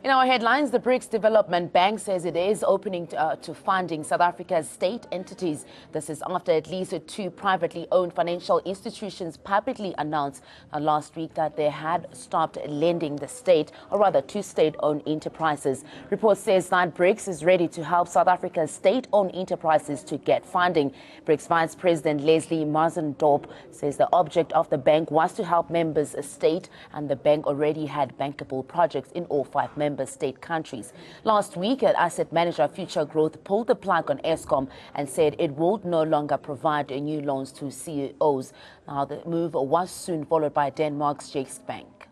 In our headlines, the Brics Development Bank says it is opening to funding South Africa's state entities. This is after at least two privately owned financial institutions publicly announced last week that they had stopped lending the state, or rather to state-owned enterprises. Report says that Brics is ready to help South Africa's state-owned enterprises to get funding. Brics Vice President Leslie Marzendorp says the object of the bank was to help members state, and the bank already had bankable projects in all 5 member state countries. Last week, an asset manager, Future Growth, pulled the plug on Eskom and said it would no longer provide new loans to CEOs. Now, the move was soon followed by Denmark's Jakes Bank.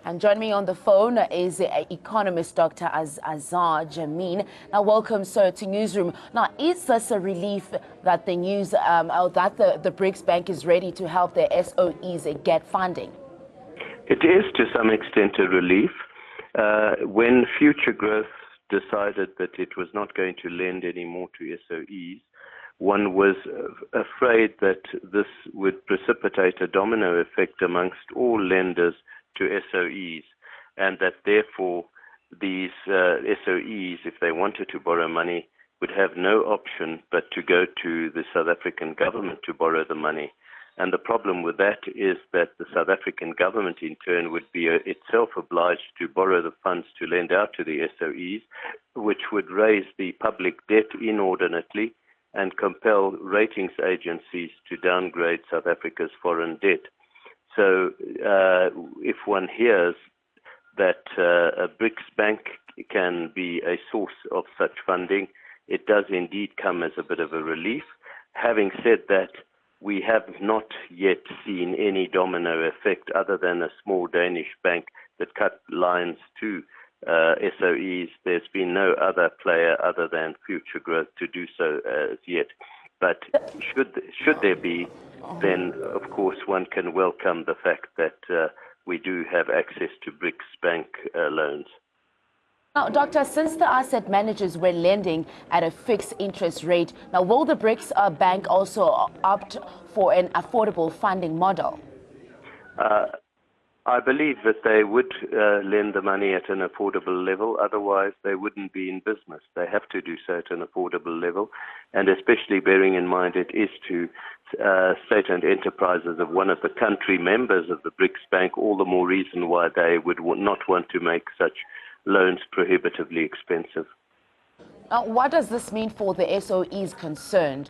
And joining me on the phone is economist Dr. Azar Jamin. Now, welcome, sir, to Newsroom. Now, is this a relief that the news that the Brics Bank is ready to help their SOEs get funding? It is to some extent a relief. When Future Growth decided that it was not going to lend anymore to SOEs, one was afraid that this would precipitate a domino effect amongst all lenders to SOEs, and that therefore these SOEs, if they wanted to borrow money, would have no option but to go to the South African government to borrow the money. And the problem with that is that the South African government, in turn, would be itself obliged to borrow the funds to lend out to the SOEs, which would raise the public debt inordinately and compel ratings agencies to downgrade South Africa's foreign debt. So if one hears that a Brics Bank can be a source of such funding, it does indeed come as a bit of a relief. Having said that, we have not yet seen any domino effect other than a small Danish bank that cut lines to SOEs. There's been no other player other than Future Growth to do so as yet. But should there be, then of course one can welcome the fact that we do have access to Brics Bank loans. Now, Doctor, since the asset managers were lending at a fixed interest rate, now will the Brics Bank also opt for an affordable funding model? I believe that they would lend the money at an affordable level, otherwise they wouldn't be in business. They have to do so at an affordable level, and especially bearing in mind it is to state-owned enterprises of one of the country members of the Brics Bank, all the more reason why they would not want to make such loans prohibitively expensive. What does this mean for the SOEs concerned?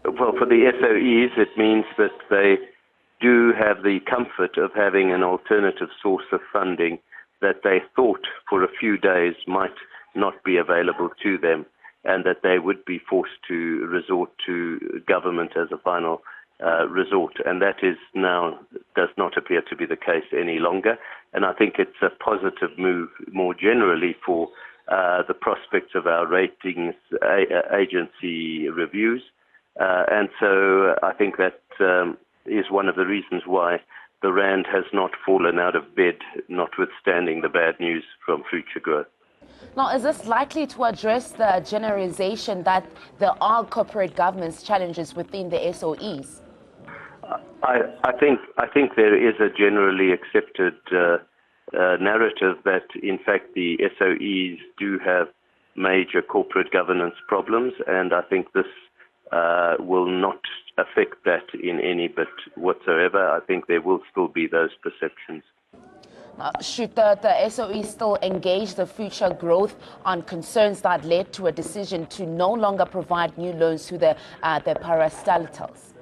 Well, for the SOEs, it means that they do have the comfort of having an alternative source of funding that they thought for a few days might not be available to them, and that they would be forced to resort to government as a final resort. And that is now does not appear to be the case any longer. And I think it's a positive move more generally for the prospects of our ratings agency reviews. And so I think that is one of the reasons why the rand has not fallen out of bed, notwithstanding the bad news from Future Growth. Now, is this likely to address the generalization that there are corporate governance challenges within the SOEs? I think there is a generally accepted narrative that, in fact, the SOEs do have major corporate governance problems, and I think this will not affect that in any bit whatsoever. I think there will still be those perceptions. Should the SOE still engage the Future Growth on concerns that led to a decision to no longer provide new loans to the parastatals?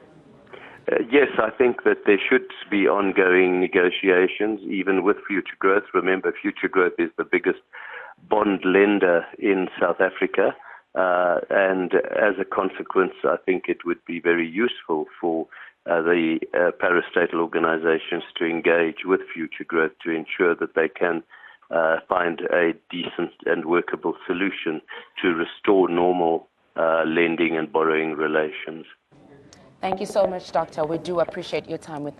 Yes, I think that there should be ongoing negotiations, even with Future Growth. Remember, Future Growth is the biggest bond lender in South Africa, and as a consequence, I think it would be very useful for the parastatal organizations to engage with Future Growth to ensure that they can find a decent and workable solution to restore normal lending and borrowing relations. Thank you so much, Doctor. We do appreciate your time with us.